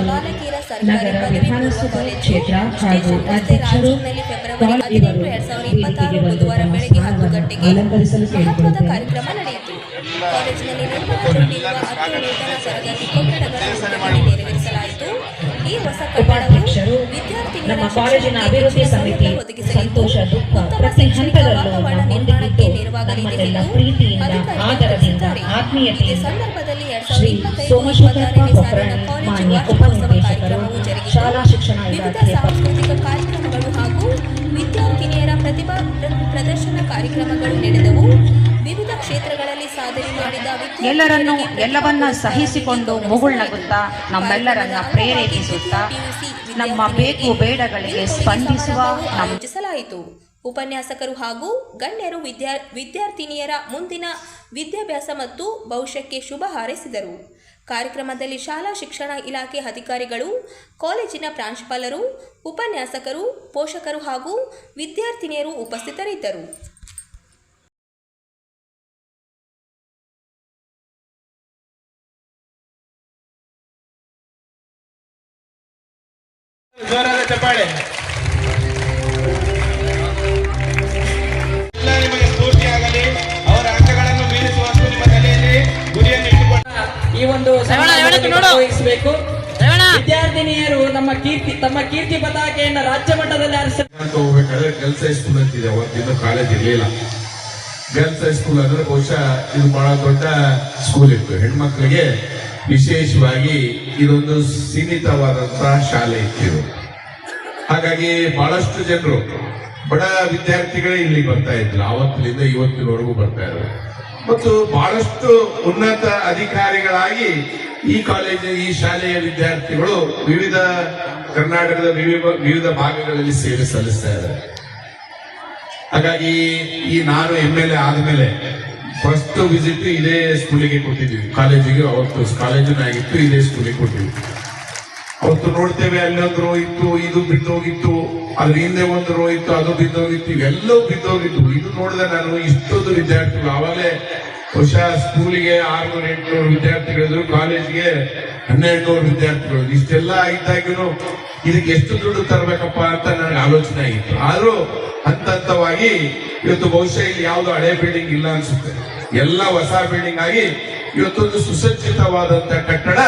ಬಾಲಕಿಯರ ಸರ್ಕಾರಿ ಪದವಿ ಪೂರ್ವ ಕಾಲೇಜು ಸ್ಟೇಷನ್ ರಸ್ತೆ ರಾಯಚೂರಿನಲ್ಲಿ ಫೆಬ್ರವರಿ 18, 2026 ಬುಧವಾರ ಬೆಳಗ್ಗೆ 10 ಗಂಟೆಗೆ ಮಹತ್ವದ ಕಾರ್ಯಕ್ರಮ ನಡೆಯಿತು. ಕಾಲೇಜಿನಲ್ಲಿ ನಿರ್ಮಾಣಗೊಂಡಿರುವ 10 ನೂತನ ತರಗತಿ ಕೊಠಡಗಳ ಉದ್ಘಾಟನೆ ನೆರವೇರಿಸಲಾಯಿತು. ಈ ಹೊಸ ಕಟ್ಟಡವು ವಿದ್ಯಾರ್ಥಿನಿಯರ ಕಾಲೇಜಿನ ಅಭಿವೃದ್ಧಿ ಸಮಿತಿ ಸಂತೋಷ ದುಃಖ ಪ್ರತಿ ಹಂತದಲ್ಲೂ ನಿರ್ಮಾಣಕ್ಕೆ ನೆರವಾಗಲಿದೆ ಎಂದು ಅಧಿಕಾರಿಗಳು ತಿಳಿಸಿದ್ದಾರೆ. ಈ ಸಂದರ್ಭದಲ್ಲಿ 2025-26ನೇ ಸಾಲಿನ ಕಾಲೇಜು ವಾರ್ಷಿಕೋತ್ಸವ ಕಾರ್ಯಕ್ರಮವು ಜರುಗಿತು. ವಿವಿಧ ಸಾಂಸ್ಕೃತಿಕ ಕಾರ್ಯಕ್ರಮಗಳು ಹಾಗೂ ವಿದ್ಯಾರ್ಥಿನಿಯರ ಪ್ರತಿಭಾ ಪ್ರದರ್ಶನ ಕಾರ್ಯಕ್ರಮಗಳು ನಡೆದವು. ವಿವಿಧ ಕ್ಷೇತ್ರಗಳಲ್ಲಿ ಸಾಧನೆ ಮಾಡಿದ ಎಲ್ಲವನ್ನ ಸಹಿಸಿಕೊಂಡು ಮುಗುಳ್ನಗುತ್ತಾ ನಮ್ಮೆಲ್ಲರನ್ನ ಪ್ರೇರೇಪಿಸುತ್ತಾ ನಮ್ಮ ಬೇಕು ಬೇಡಗಳಿಗೆ ಸ್ಪಂದಿಸುವ ಆಯೋಜಿಸಲಾಯಿತು. ಉಪನ್ಯಾಸಕರು ಹಾಗೂ ಗಣ್ಯರು ವಿದ್ಯಾರ್ಥಿನಿಯರ ಮುಂದಿನ ವಿದ್ಯಾಭ್ಯಾಸ ಮತ್ತು ಭವಿಷ್ಯಕ್ಕೆ ಶುಭ ಹಾರೈಸಿದರು. ಕಾರ್ಯಕ್ರಮದಲ್ಲಿ ಶಾಲಾ ಶಿಕ್ಷಣ ಇಲಾಖೆ ಅಧಿಕಾರಿಗಳು, ಕಾಲೇಜಿನ ಪ್ರಾಂಶುಪಾಲರು, ಉಪನ್ಯಾಸಕರು, ಪೋಷಕರು ಹಾಗೂ ವಿದ್ಯಾರ್ಥಿನಿಯರು ಉಪಸ್ಥಿತರಿದ್ದರು. ಜೋರಾದ ಚಪ್ಪಾಳೆ. ನಿಮಗೆ ಸ್ಫೂರ್ತಿಯಾಗಲಿ. ಅವರ ಅಂಕಗಳನ್ನು ಮೀರಿಸುವಷ್ಟು ನಿಮ್ಮ ತಲೆಯಲ್ಲಿ ಗುರಿಯನ್ನು ಇಟ್ಟುಕೊಂಡು ಈ ಒಂದು ವಹಿಸಬೇಕು. ವಿದ್ಯಾರ್ಥಿನಿಯರು ತಮ್ಮ ಕೀರ್ತಿ ಪತಾಕೆಯನ್ನು ರಾಜ್ಯ ಮಟ್ಟದಲ್ಲಿ ಹೋಗ್ಬೇಕಾದ್ರೆ ಗರ್ಲ್ಸ್ ಹೈಸ್ಕೂಲ್ ಅಂತಿದೆ. ಅವತ್ತಿನ ಕಾಲೇಜ್ ಇರಲಿಲ್ಲ. ಗರ್ಲ್ಸ್ ಹೈಸ್ಕೂಲ್ ಅಂದ್ರೆ ಬಹುಶಃ ಇದು ಬಹಳ ದೊಡ್ಡ ಸ್ಕೂಲ್ ಇತ್ತು. ಹೆಣ್ಮಕ್ಳಿಗೆ ವಿಶೇಷವಾಗಿ ಇದೊಂದು ಸೀಮಿತವಾದಂತಹ ಶಾಲೆ ಇತ್ತು. ಹಾಗಾಗಿ ಬಹಳಷ್ಟು ಜನರು ಬಡ ವಿದ್ಯಾರ್ಥಿಗಳೇ ಇಲ್ಲಿ ಬರ್ತಾ ಇದ್ರು. ಆವತ್ತಿನಿಂದ ಇವತ್ತಿನವರೆಗೂ ಬರ್ತಾ ಇದ್ರು. ಮತ್ತು ಬಹಳಷ್ಟು ಉನ್ನತ ಅಧಿಕಾರಿಗಳಾಗಿ ಈ ಶಾಲೆಯ ವಿದ್ಯಾರ್ಥಿಗಳು ವಿವಿಧ ಕರ್ನಾಟಕದ ವಿವಿಧ ಭಾಗಗಳಲ್ಲಿ ಸೇವೆ ಸಲ್ಲಿಸ್ತಾ ಇದ್ದಾರೆ. ಹಾಗಾಗಿ ನಾನು MLA ಆದ್ಮೇಲೆ ಫಸ್ಟ್ ವಿಸಿಟ್ ಇದೇ ಸ್ಕೂಲಿಗೆ ಕೊಟ್ಟಿದ್ವಿ. ಕಾಲೇಜಿಗೆ ಅವತ್ತು ಕಾಲೇಜಿನಾಗಿತ್ತು, ಇದೇ ಸ್ಕೂಲಿಗೆ ಕೊಟ್ಟಿದ್ವಿ. ಅವತ್ತು ನೋಡ್ತೇವೆ ಅಲ್ಲೊಂದು ರೋ ಇತ್ತು, ಇದು ಬಿದ್ದೋಗಿತ್ತು, ಅದ್ರ ಹಿಂದೆ ಒಂದು ರೋ ಇತ್ತು, ಅದು ಬಿದ್ದೋಗಿತ್ತು, ಇವೆಲ್ಲವೂ ಬಿದ್ದೋಗಿತ್ತು. ಇದು ನೋಡಿದೆ ನಾನು ಇಷ್ಟೊಂದು ವಿದ್ಯಾರ್ಥಿಗಳು. ಆವಾಗಲೇ ಬಹುಶಃ ಸ್ಕೂಲಿಗೆ 600-800 ವಿದ್ಯಾರ್ಥಿಗಳಿದ್ರು, ಕಾಲೇಜಿಗೆ 1200 ವಿದ್ಯಾರ್ಥಿಗಳು. ಇಷ್ಟೆಲ್ಲ ಇದ್ದಾಗಿನೂ ಇದಕ್ಕೆ ಎಷ್ಟು ದುಡ್ಡು ತರಬೇಕಪ್ಪ ಅಂತ ನನಗೆ ಆಲೋಚನೆ ಆಗಿತ್ತು. ಆದ್ರೂ ಹಂತವಾಗಿ ಇವತ್ತು ಬಹುಶಃ ಇಲ್ಲಿ ಯಾವ್ದು ಹಳೆ ಬಿಲ್ಡಿಂಗ್ ಇಲ್ಲ ಅನ್ಸುತ್ತೆ. ಎಲ್ಲ ಹೊಸ ಬಿಲ್ಡಿಂಗ್ ಆಗಿ ಇವತ್ತೊಂದು ಸುಸಜ್ಜಿತವಾದಂತ ಕಟ್ಟಡ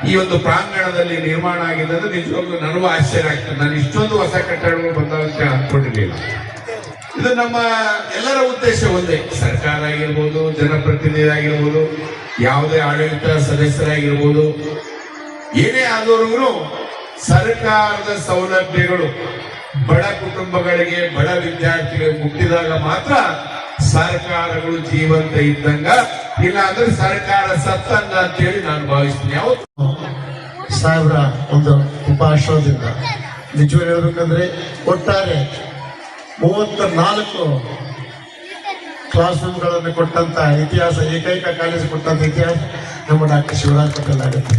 ಈ ಒಂದು ಪ್ರಾಂಗಣದಲ್ಲಿ ನಿರ್ಮಾಣ ಆಗಿದೆ ಅಂದ್ರೆ ನಿಜವಾಗ್ಲೂ ನನಗೂ ಆಶ್ಚರ್ಯ ಆಗ್ತದೆ. ನಾನು ಇಷ್ಟೊಂದು ಹೊಸ ಕಟ್ಟಡಗಳು ಬಂದಾವಂತ ಅನ್ಕೊಂಡಿರ್ಲಿಲ್ಲ. ಇದು ನಮ್ಮ ಎಲ್ಲರ ಉದ್ದೇಶ ಒಂದೇ. ಸರ್ಕಾರ ಆಗಿರ್ಬೋದು, ಜನಪ್ರತಿನಿಧಿ ಆಗಿರ್ಬೋದು, ಯಾವುದೇ ಆಡಳಿತ ಸದಸ್ಯರಾಗಿರ್ಬೋದು, ಏನೇ ಆದವರಿಗೂ ಸರ್ಕಾರದ ಸೌಲಭ್ಯಗಳು ಬಡ ಕುಟುಂಬಗಳಿಗೆ, ಬಡ ವಿದ್ಯಾರ್ಥಿಗಳಿಗೆ ಮುಟ್ಟಿದಾಗ ಮಾತ್ರ ಸರ್ಕಾರಗಳು ಜೀವಂತ ಇದ್ದಂಗ, ಇಲ್ಲ ಅಂದ್ರೆ ಸರ್ಕಾರ ಸತ್ತಂಗ ಅಂತ ಹೇಳಿ ನಾನು ಭಾವಿಸ್ತೀನಿ. ಯಾವತ್ತು ಸಾಹೇಬ್ರ ಒಂದು ಉಪಾಶ್ರದಿಂದ ನಿಜವಾಗಿ ಹೇಳ್ಬೇಕಂದ್ರೆ ಒಟ್ಟಾರೆ 34 ಕ್ಲಾಸ್ ರೂಮ್ಗಳನ್ನು ಕೊಟ್ಟಂತ ಇತಿಹಾಸ, ಏಕೈಕ ಕಾಲೇಜು ಕೊಟ್ಟಂತ ಇತಿಹಾಸ ನಮ್ಮ ಡಾಕ್ಟರ್ ಶಿವರಾಜ್ ಪಟೇಲ್ ಆಗುತ್ತೆ.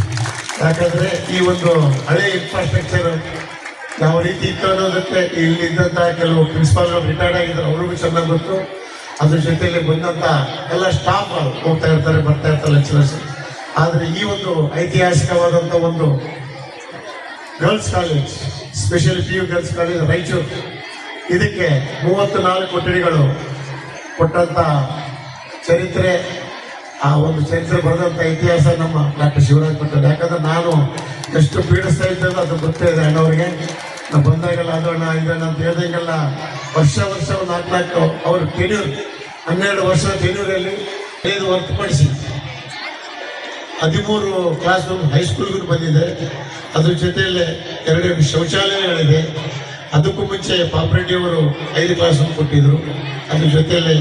ಯಾಕಂದ್ರೆ ಈ ಒಂದು ಹಳೆ ಇನ್ಫ್ರಾಸ್ಟ್ರಕ್ಚರ್ ಯಾವ ರೀತಿ ಇತ್ತು ಅನ್ನೋದಕ್ಕೆ ಇಲ್ಲಿದ್ದಂತಹ ಕೆಲವು ಪ್ರಿನ್ಸಿಪಾಲ್ಗಳು ರಿಟೈರ್ಡ್ ಆಗಿದ್ರು, ಅವ್ರಿಗೂ ಚೆನ್ನಾಗಿ ಗೊತ್ತು. ಅದ್ರ ಜೊತೆಯಲ್ಲಿ ಬಂದಂತ ಎಲ್ಲ ಸ್ಟಾಫ್ ಹೋಗ್ತಾ ಇರ್ತಾರೆ, ಬರ್ತಾ ಇರ್ತಾರೆ ಲೆಕ್ಚರರ್ಸ್. ಆದ್ರೆ ಈ ಒಂದು ಐತಿಹಾಸಿಕವಾದಂತ ಒಂದು girls college, specially PU girls college Raichur, ಇದಕ್ಕೆ 34 ಕೊಠಡಿಗಳು ಕೊಟ್ಟಂತ ಚರಿತ್ರೆ, ಆ ಒಂದು ಚರಿತ್ರೆ ಬರೆದಂತ ಇತಿಹಾಸ ನಮ್ಮ ಡಾಕ್ಟರ್ ಶಿವರಾಜ್ ಪಟೇಲ್. ಯಾಕಂದ್ರೆ ನಾನು ಎಷ್ಟು ಪೀಡಿಸ್ತಾ ಇದ್ದಲ್ಲ ಅದು ಗೊತ್ತೇ ಇದೆ ಅಣ್ಣವ್ರಿಗೆ. ನಾವು ಬಂದಾಗೆಲ್ಲ ಅದಣ್ಣ ಇದಣ್ಣ ಅಂತ ಹೇಳ್ದಂಗೆಲ್ಲ ವರ್ಷ 4 ಅವ್ರ ಟೆನ್ಯೂರ್ 12 ವರ್ಷದ ಟೆನ್ಯೂರಲ್ಲಿ 5 ಹೊರತುಪಡಿಸಿ 13 ಕ್ಲಾಸ್ ರೂಮ್ ಹೈಸ್ಕೂಲ್ಗೂ ಬಂದಿದೆ. ಅದ್ರ ಜೊತೆಯಲ್ಲೇ 2 ಶೌಚಾಲಯಗಳಿದೆ. ಅದಕ್ಕೂ ಮುಂಚೆ ಪಾಪ್ರೆಡ್ಡಿ ಅವರು 5 ಕ್ಲಾಸ್ ರೂಮ್ ಕೊಟ್ಟಿದ್ರು. ಅದ್ರ ಜೊತೆಯಲ್ಲೇ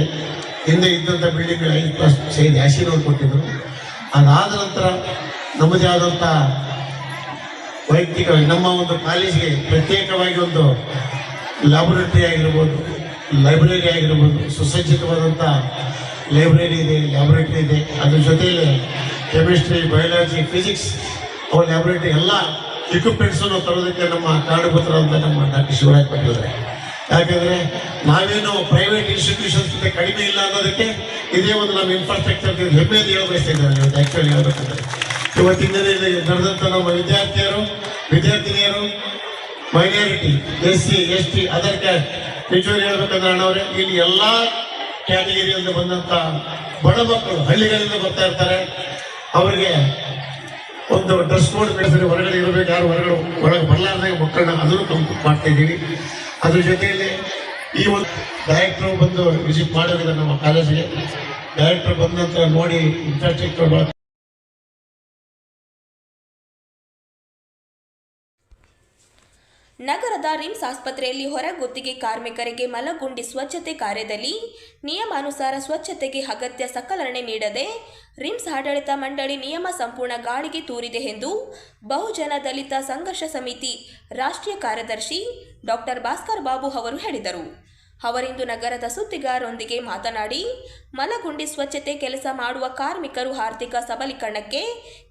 ಹಿಂದೆ ಇದ್ದಂಥ ಬಿಲ್ಡಿಂಗ್ 5 ಕ್ಲಾಸ್ ಸೈದ್ ಯಾಶಿನವ್ರು ಕೊಟ್ಟಿದ್ರು. ಅದಾದ ನಂತರ ನಮ್ಮದೇ ಆದಂಥ ವೈಯಕ್ತಿಕ ನಮ್ಮ ಒಂದು ಕಾಲೇಜಿಗೆ ಪ್ರತ್ಯೇಕವಾಗಿ ಒಂದು ಲ್ಯಾಬೊರೇಟರಿ ಆಗಿರ್ಬೋದು, ಲೈಬ್ರರಿ ಆಗಿರ್ಬೋದು, ಸುಸಜ್ಜಿತವಾದಂಥ ಲೈಬ್ರರಿ ಇದೆ, ಲ್ಯಾಬೊರೇಟರಿ ಇದೆ. ಅದ್ರ ಜೊತೆಯಲ್ಲಿ ಕೆಮಿಸ್ಟ್ರಿ, ಬಯಾಲಜಿ, ಫಿಸಿಕ್ಸ್ ಅವ್ರ ಲ್ಯಾಬೊರೇಟರಿ ಎಲ್ಲ ಇಕ್ವಿಪ್ಮೆಂಟ್ಸನ್ನು ತರೋದಕ್ಕೆ ನಮ್ಮ ಕಾರಣಭೂತರಾದಂಥ ನಮ್ಮ ಡಾಕ್ಟರ್ ಶಿವರಾಜ್ ಪಟೇಲ್. ಯಾಕಂದ್ರೆ ನಾವೇನು ಪ್ರೈವೇಟ್ ಇನ್ಸ್ಟಿಟ್ಯೂಷನ್ಸ್ ಕಡಿಮೆ ಇಲ್ಲ ಅನ್ನೋದಕ್ಕೆ ಇದೇ ಒಂದು ನಮ್ಮ ಇನ್ಫ್ರಾಸ್ಟ್ರಕ್ಚರ್ ಹೆಮ್ಮೆಯಿಂದ ಹೇಳಬಯಸ್ತಾ ಇದ್ದಾರೆ. ಆಕ್ಚುಲಿ ಹೇಳ್ಬೇಕಂದ್ರೆ ಇವತ್ತಿನ ದಿನ ಇಲ್ಲಿ ನಡೆದಂತ ನಮ್ಮ ವಿದ್ಯಾರ್ಥಿನಿಯರು minority SC ST other caste ನಿಜವಾಗಿ ಹೇಳ್ಬೇಕಂದ್ರೆ ಅಣ್ಣವ್ರೆ ಇಲ್ಲಿ ಎಲ್ಲಾ ಕ್ಯಾಟಗಿರಿಯಿಂದ ಬಂದಂತ ಬಡ ಮಕ್ಕಳು ಹಳ್ಳಿಗಳಿಂದ ಬರ್ತಾ ಇರ್ತಾರೆ. ಅವರಿಗೆ ಒಂದು ಡ್ರೆಸ್ ಕೋಡ್ ಬೇಸಿದ್ರೆ ಹೊರಗಡೆ ಇರಬೇಕು, ಯಾರು ಒಳಗೆ ಬರಲಾರ್ದಾಗ ಮಕ್ಕಳನ್ನ ಅದನ್ನು ಕಂಪ್ಲೀಟ್ ಮಾಡ್ತಾ ಇದ್ದೀವಿ. ಅದ್ರ ಜೊತೆಯಲ್ಲಿ ಈ ಒಂದು ಡೈರೆಕ್ಟರ್ ಬಂದು ವಿಸಿಟ್ ಮಾಡೋದಿಲ್ಲ ನಮ್ಮ ಕಾಲೇಜಿಗೆ. ಡೈರೆಕ್ಟರ್ ಬಂದ ನಂತರ ನೋಡಿ ಇನ್ಫ್ರಾಸ್ಟ್ರಕ್ಚರ್ ನಗರದ ರಿಮ್ಸ್ ಆಸ್ಪತ್ರೆಯಲ್ಲಿ ಹೊರಗುತ್ತಿಗೆ ಕಾರ್ಮಿಕರಿಗೆ ಮಲಗುಂಡಿ ಸ್ವಚ್ಛತೆ ಕಾರ್ಯದಲ್ಲಿ ನಿಯಮಾನುಸಾರ ಸ್ವಚ್ಛತೆಗೆ ಅಗತ್ಯ ಸಲಕರಣೆ ನೀಡದೆ ರಿಮ್ಸ್ ಆಡಳಿತ ಮಂಡಳಿ ನಿಯಮ ಸಂಪೂರ್ಣ ಗಾಳಿಗೆ ತೂರಿದೆ ಎಂದು ಬಹುಜನ ದಲಿತ ಸಂಘರ್ಷ ಸಮಿತಿ ರಾಷ್ಟ್ರೀಯ ಕಾರ್ಯದರ್ಶಿ ಡಾಕ್ಟರ್ ಭಾಸ್ಕರ್ ಬಾಬು ಅವರು ಹೇಳಿದರು. ಅವರಿಂದು ನಗರದ ಸುದ್ದಿಗಾರರೊಂದಿಗೆ ಮಾತನಾಡಿ, ಮಲಗುಂಡಿ ಸ್ವಚ್ಛತೆ ಕೆಲಸ ಮಾಡುವ ಕಾರ್ಮಿಕರು ಆರ್ಥಿಕ ಸಬಲೀಕರಣಕ್ಕೆ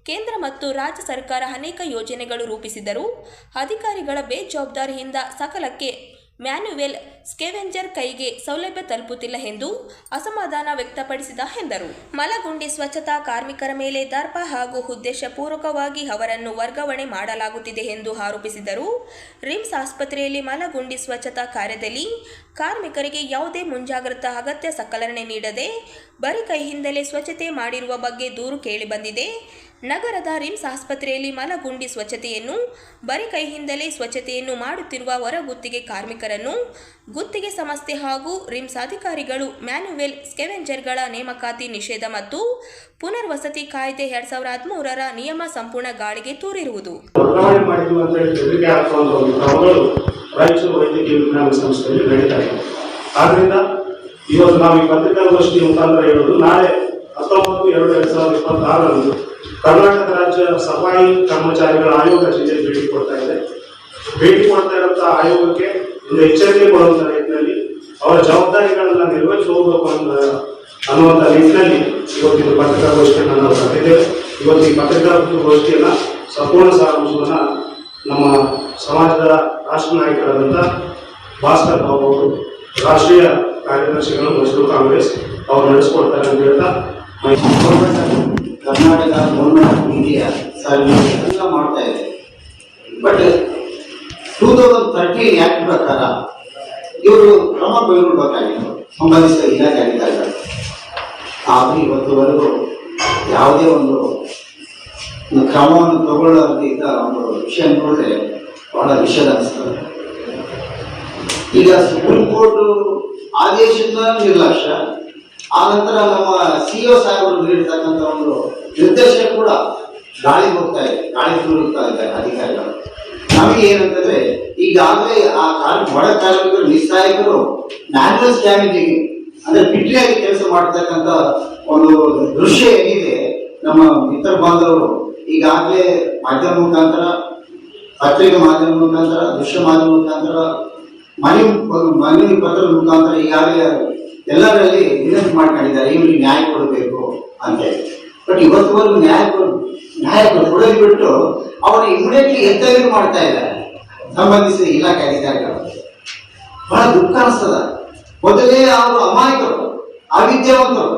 ಕೇಂದ್ರ ಮತ್ತು ರಾಜ್ಯ ಸರ್ಕಾರ ಅನೇಕ ಯೋಜನೆಗಳು ರೂಪಿಸಿದರೂ ಅಧಿಕಾರಿಗಳ ಬೇಜವಾಬ್ದಾರಿಯಿಂದ ಸಕಾಲಕ್ಕೆ ಮ್ಯಾನ್ಯುವೆಲ್ ಸ್ಕೆವೆಂಜರ್ ಕೈಗೆ ಸೌಲಭ್ಯ ತಲುಪುತ್ತಿಲ್ಲ ಎಂದು ಅಸಮಾಧಾನ ವ್ಯಕ್ತಪಡಿಸಿದ ಎಂದರು. ಮಲಗುಂಡಿ ಸ್ವಚ್ಛತಾ ಕಾರ್ಮಿಕರ ಮೇಲೆ ದರ್ಪ ಹಾಗೂ ಉದ್ದೇಶಪೂರ್ವಕವಾಗಿ ಅವರನ್ನು ವರ್ಗಾವಣೆ ಮಾಡಲಾಗುತ್ತಿದೆ ಎಂದು ಆರೋಪಿಸಿದರು. ರಿಮ್ಸ್ ಆಸ್ಪತ್ರೆಯಲ್ಲಿ ಮಲಗುಂಡಿ ಸ್ವಚ್ಛತಾ ಕಾರ್ಯದಲ್ಲಿ ಕಾರ್ಮಿಕರಿಗೆ ಯಾವುದೇ ಮುಂಜಾಗ್ರತಾ ಅಗತ್ಯ ಸಲಕರಣೆ ನೀಡದೆ ಬರೀ ಕೈಯಿಂದಲೇ ಸ್ವಚ್ಛತೆ ಮಾಡಿರುವ ಬಗ್ಗೆ ದೂರು ಕೇಳಿಬಂದಿದೆ. ನಗರದ ರಿಮ್ಸ್ ಆಸ್ಪತ್ರೆಯಲ್ಲಿ ಮಲಗುಂಡಿ ಸ್ವಚ್ಛತೆಯನ್ನು ಬರೀ ಕೈಯಿಂದಲೇ ಸ್ವಚ್ಛತೆಯನ್ನು ಮಾಡುತ್ತಿರುವ ಹೊರಗುತ್ತಿಗೆ ಕಾರ್ಮಿಕರನ್ನು ಗುತ್ತಿಗೆ ಸಂಸ್ಥೆ ಹಾಗೂ ರಿಮ್ಸ್ ಅಧಿಕಾರಿಗಳು ಮ್ಯಾನ್ಯುವೆಲ್ ಸ್ಕೆವೆಂಜರ್ಗಳ ನೇಮಕಾತಿ ನಿಷೇಧ ಮತ್ತು ಪುನರ್ವಸತಿ ಕಾಯ್ದೆ 2013ರ ನಿಯಮ ಸಂಪೂರ್ಣ ಗಾಳಿಗೆ ತೂರಿರುವುದು. ರಾಯಚೂರು ವೈದ್ಯಕೀಯ ವಿಜ್ಞಾನ ಸಂಸ್ಥೆಯಲ್ಲಿ ನಡೀತಾ ಇದೆ. ಆದ್ರಿಂದ ಇವತ್ತು ನಾವು ಈ ಪತ್ರಿಕಾಗೋಷ್ಠಿ ಮುಖಾಂತರ ಹೇಳೋದು, ನಾಳೆ 19/2/2026 ಕರ್ನಾಟಕ ರಾಜ್ಯ ಸಫಾಯಿ ಕರ್ಮಚಾರಿಗಳ ಆಯೋಗ ಜಿಲ್ಲೆಗೆ ಭೇಟಿ ಕೊಡ್ತಾ ಇದೆ. ಭೇಟಿ ಕೊಡ್ತಾ ಇರುವಂತ ಆಯೋಗಕ್ಕೆ ಒಂದು ಎಚ್ಚರಿಕೆ ಕೊಡುವಂತ ನಿಟ್ಟಿನಲ್ಲಿ ಅವರ ಜವಾಬ್ದಾರಿಗಳನ್ನ ನಿರ್ವಹಿಸಿ ಹೋಗಬೇಕು ಅನ್ನುವಂತ ನಿಟ್ಟಿನಲ್ಲಿ ಇವತ್ತಿನ ಪತ್ರಿಕಾಗೋಷ್ಠಿಯನ್ನು ನಾವು ಕರೆದಿದ್ದೇವೆ. ಇವತ್ತು ಈ ಪತ್ರಿಕಾಗೋಷ್ಠಿಯನ್ನ ಸಂಪೂರ್ಣ ಸಾರಾಂಶವನ್ನ ನಮ್ಮ ಸಮಾಜದ ರಾಷ್ಟ್ರ ನಾಯಕರಾದಂಥ ಭಾಸ್ಕರ್ ಬಾಬು ಅವರು, ರಾಷ್ಟ್ರೀಯ ಕಾರ್ಯದರ್ಶಿಗಳು ಮೈಸೂರು ಕಾಂಗ್ರೆಸ್ ಅವರು ನಡೆಸಿಕೊಡ್ತಾರೆ ಅಂತ ಹೇಳ್ತಾ, Karnataka government of India service ಎಲ್ಲ ಮಾಡ್ತಾ ಇದೆ. ಬಟ್ 2013 ಆಕ್ಟ್ ಪ್ರಕಾರ ಇವರು ಕ್ರಮ ಕೈಗೊಳ್ಳಬೇಕಾಗಿತ್ತು ಸಂಬಂಧಿಸಿದ ಇಲಾಖೆ ಅಧಿಕಾರಿಗಳು. ಆದರೂ ಇವತ್ತುವರೆಗೂ ಯಾವುದೇ ಒಂದು ಕ್ರಮವನ್ನು ತಗೊಳ್ಳೋದಿದ್ದ ಒಂದು ವಿಷಯ ನೋಡಿದ್ರೆ ಬಹಳ ವಿಷದ ಅನಿಸ್ತದೆ. ಈಗ ಸುಪ್ರೀಂ ಕೋರ್ಟ್ ಆದೇಶದ ನಿರ್ಲಕ್ಷ್ಯ, ಆ ನಂತರ ನಮ್ಮ CO ಸಾಹೇಬರು ನೀಡಿರ್ತಕ್ಕಂಥ ಒಂದು ನಿರ್ದೇಶ ಕೂಡ ಗಾಳಿ ಹೋಗ್ತಾ ಇದೆ, ಗಾಳಿ ತೂರುತ್ತಾ ಇದ್ದಾರೆ ಅಧಿಕಾರಿಗಳು. ನಮಗೆ ಏನಂತಂದ್ರೆ ಈಗಾಗಲೇ ಆ ಬಡ ಕಾರ್ಮಿಕರು ನಿಸ್ಸಹಾಯಕರು ಮ್ಯಾನ್ಯುವಲ್ ಸ್ಕ್ಯಾನಿಂಗ್ ಅಂದ್ರೆ ಪಿಟ್ಟಿಯಾಗಿ ಕೆಲಸ ಮಾಡ್ತಕ್ಕಂಥ ಒಂದು ದೃಶ್ಯ ಏನಿದೆ, ನಮ್ಮ ಮಿತ್ರ ಬಾಂಧವರು ಈಗಾಗಲೇ ಮಾಧ್ಯಮ ಮುಖಾಂತರ, ಪತ್ರಿಕೆ ಮಾಧ್ಯಮ ಮುಖಾಂತರ, ದೃಶ್ಯ ಮಾಧ್ಯಮ ಮುಖಾಂತರ, ಮನವಿ ಪತ್ರದ ಮುಖಾಂತರ ಈಗಾಗಲೇ ಎಲ್ಲರಲ್ಲಿ ವಿನಂತಿ ಮಾಡ್ಕೊಂಡಿದ್ದಾರೆ, ಇವ್ರಿಗೆ ನ್ಯಾಯ ಕೊಡಬೇಕು ಅಂತ ಹೇಳಿ. ಬಟ್ ಇವತ್ತುವರೆಗೂ ನ್ಯಾಯ ಕೊಡೋದು ಬಿಟ್ಟು ಅವರು ಇಮಿಡಿಯೇಟ್ಲಿ ಎತ್ತರಿಕೆ ಮಾಡ್ತಾ ಇದ್ದಾರೆ ಸಂಬಂಧಿಸಿದ ಇಲಾಖೆ ಅಧಿಕಾರಿಗಳು. ಬಹಳ ದುಃಖ ಅನಿಸ್ತದ. ಮೊದಲೇ ಅವರು ಅಮಾಯಕರು, ಅವಿದ್ಯಾವಂತರು,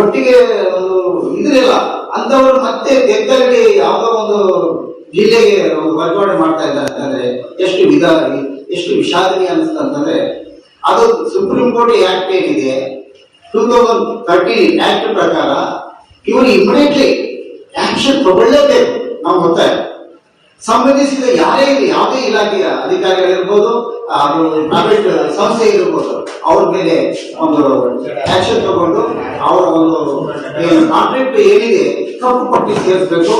ಒಟ್ಟಿಗೆ ಒಂದು ಇದ್ರಿಲ್ಲ ಅಂತವರು ಮತ್ತೆ ಎತ್ತರಿಗೆ ಯಾವುದೋ ಒಂದು ಜಿಲ್ಲೆಗೆ ವರ್ಗಾವಣೆ ಮಾಡ್ತಾ ಇದ್ದಾರೆ ಅಂತಂದ್ರೆ ಎಷ್ಟು ವಿಷಾದನೀಯ ಅನಿಸ್ತಾ ಅಂತಂದ್ರೆ, ಅದು ಸುಪ್ರೀಂ ಕೋರ್ಟ್ ಆಕ್ಟ್ ಏನಿದೆ 2013 ಆಕ್ಟ್ ಪ್ರಕಾರ ಇವರು ಇಮಿಡಿಯೇಟ್ಲಿ ಆಕ್ಷನ್ ತಗೊಳ್ಳೇಬೇಕು. ನಾವು ಗೊತ್ತಾಯ ಸಂಬಂಧಿಸಿದ ಯಾರೇ ಯಾವುದೇ ಇಲಾಖೆಯ ಅಧಿಕಾರಿಗಳಿರ್ಬೋದು, ಪ್ರೈವೇಟ್ ಸಂಸ್ಥೆ ಇರ್ಬೋದು, ಅವ್ರ ಮೇಲೆ ಒಂದು ಆಕ್ಷನ್ ತಗೊಂಡು ಅವರ ಒಂದು ಕಾಂಟ್ರಾಕ್ಟ್ ಏನಿದೆ ಕಪ್ಪು ಪಟ್ಟಿ ಸೇರಿಸಬೇಕು.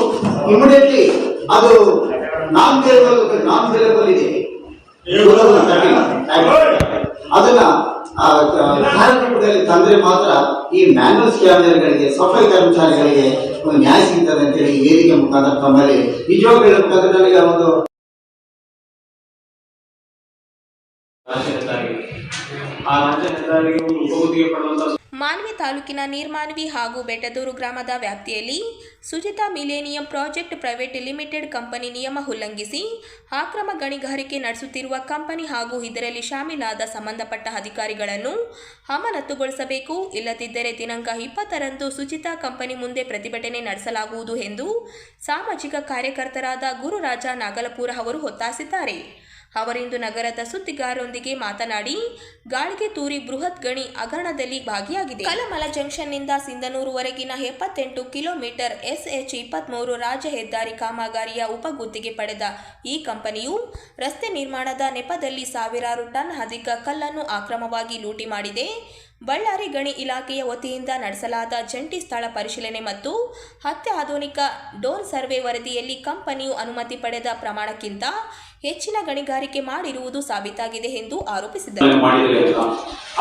ಇಮಿಡಿಯೇಟ್ಲಿ ಅದು ನಾನ್ ಬೇಲೆಬಲ್ ಇದೆ, ಅದನ್ನ ಕಾರ್ಯಕ್ರಮದಲ್ಲಿ ತಂದ್ರೆ ಮಾತ್ರ ಈ ಮ್ಯಾನ್ಯುವಲ್ ಸ್ಕ್ಯಾನರ್ಗಳಿಗೆ, ಸಫಾಯಿ ಕರ್ಮಚಾರಿಗಳಿಗೆ ಒಂದು ನ್ಯಾಯ ಸಿಗ್ತದೆ ಅಂತೇಳಿ ವೇದಿಕೆ ಮುಖಾಂತರ ತಮ್ಮಲ್ಲಿ ನಿಜವಾಗ್ಲೂ ಹೇಳಬೇಕಾದ್ರೆ ನನಗೆ ಒಂದು ಆ ರಾಜ್ಯ ಹೆದ್ದಾರಿಗೆ ಉಪಗುತ್ತಿಗೆ ಪಡೆದಂತ ಮಾನ್ವಿ ತಾಲೂಕಿನ ನೀರ್ಮಾನ್ವಿ ಹಾಗೂ ಬೆಟ್ಟದೂರು ಗ್ರಾಮದ ವ್ಯಾಪ್ತಿಯಲ್ಲಿ Sujitha millennium project private limited company ನಿಯಮ ಉಲ್ಲಂಘಿಸಿ ಅಕ್ರಮ ಗಣಿಗಾರಿಕೆ ನಡೆಸುತ್ತಿರುವ ಕಂಪನಿ ಹಾಗೂ ಇದರಲ್ಲಿ ಶಾಮೀಲಾದ ಸಂಬಂಧಪಟ್ಟ ಅಧಿಕಾರಿಗಳನ್ನು ಅಮಾನತುಗೊಳಿಸಬೇಕು. ಇಲ್ಲದಿದ್ದರೆ ದಿನಾಂಕ 20ರಂದು ಸುಜಿತಾ ಕಂಪನಿ ಮುಂದೆ ಪ್ರತಿಭಟನೆ ನಡೆಸಲಾಗುವುದು ಎಂದು ಸಾಮಾಜಿಕ ಕಾರ್ಯಕರ್ತರಾದ ಗುರುರಾಜ ನಾಗಲಪುರ ಅವರು ಒತ್ತಾಯಿಸಿದ್ದಾರೆ. ಅವರಿಂದು ನಗರದ ಸುದ್ದಿಗಾರರೊಂದಿಗೆ ಮಾತನಾಡಿ, ಗಾಳಿಗೆ ತೂರಿ ಬೃಹತ್ ಗಣಿ ಹಗರಣದಲ್ಲಿ ಭಾಗಿಯಾಗಿದೆ. ಕಲಮಲ ಜಂಕ್ಷನ್ನಿಂದ ಸಿಂಧನೂರುವರೆಗಿನ 78 ಕಿಲೋಮೀಟರ್ SH23 ರಾಜ್ಯ ಹೆದ್ದಾರಿ ಕಾಮಗಾರಿಯ ಉಪಗುತ್ತಿಗೆ ಪಡೆದ ಈ ಕಂಪನಿಯು ರಸ್ತೆ ನಿರ್ಮಾಣದ ನೆಪದಲ್ಲಿ ಸಾವಿರಾರು ಟನ್ ಅಧಿಕ ಕಲ್ಲನ್ನು ಅಕ್ರಮವಾಗಿ ಲೂಟಿ ಮಾಡಿದೆ. ಬಳ್ಳಾರಿ ಗಣಿ ಇಲಾಖೆಯ ವತಿಯಿಂದ ನಡೆಸಲಾದ ಜಂಟಿ ಸ್ಥಳ ಪರಿಶೀಲನೆ ಮತ್ತು ಅತ್ಯಾಧುನಿಕ ಡ್ರೋನ್ ಸರ್ವೆ ವರದಿಯಲ್ಲಿ ಕಂಪನಿಯು ಅನುಮತಿ ಪಡೆದ ಪ್ರಮಾಣಕ್ಕಿಂತ ಹೆಚ್ಚಿನ ಗಣಿಗಾರಿಕೆ ಮಾಡಿರುವುದು ಸಾಬೀತಾಗಿದೆ ಎಂದು ಆರೋಪಿಸಿದರು.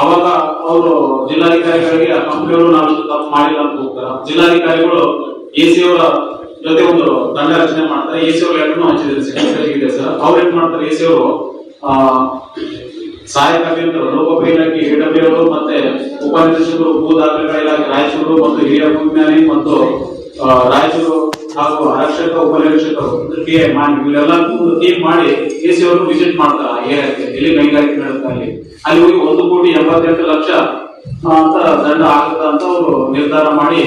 ಅವಾಗ ಅವರು ಜಿಲ್ಲಾಧಿಕಾರಿಗಳಿಗೆ ಆ ಕಂಪನಿಯವರು ನಾವು ತಪ್ಪು ಮಾಡಿಲ್ಲ ಅಂತ ಹೋಗ್ತಾರೆ. ಜಿಲ್ಲಾಧಿಕಾರಿಗಳು ಎಸಿ ಅವರ ಜೊತೆ ಒಂದು ತಂಡ ರಚನೆ ಮಾಡ್ತಾರೆ. ಎಸಿ ಅವರು ಎರಡನ್ನೂ ಹಂಚಿದ್ದಾರೆ. ಸೆಕ್ರೆಟರಿ ಇದೆ ಸರ್. ಅವ್ರು ಏನ್ ಮಾಡ್ತಾರೆ, ಎಸಿ ಅವರು ಸಹಾಯಕ ಅಭಿಯಂತರು ಲೋಕೋಪಯೋಗಿ ಇಲಾಖೆ ಎಡಬ್ಲ್ಯೂ ಅವರು ಮತ್ತೆ ಉಪನಿರ್ದೇಶಕರು ಭೂ ದಾಖಲೆಗಳ ಇಲಾಖೆ ರಾಯಚೂರು ಮತ್ತು ಹಿರಿಯ ವಿಜ್ಞಾನಿ ಮತ್ತು ರಾಯಚೂರು ಹಾಗೂ ಆರಕ್ಷಕ ಉಪನಿರೀಕ್ಷಕರು ಇವರೆಲ್ಲ ಟೀಮ್ ಮಾಡಿ ಎಸಿ ಅವರು ವಿಸಿಟ್ ಮಾಡ್ತಾರೆ. ಏರಿಯಾಕ್ಕೆ ಎಲ್ಲಿ ಗಣಿಗಾರಿಕೆ ನಡೆಸ್ತಾ ಅಲ್ಲಿ ಹೋಗಿ 1,88,00,000 ಅಂತ ದಂಡ ಆಗುತ್ತ ಅಂತ ಅವರು ನಿರ್ಧಾರ ಮಾಡಿ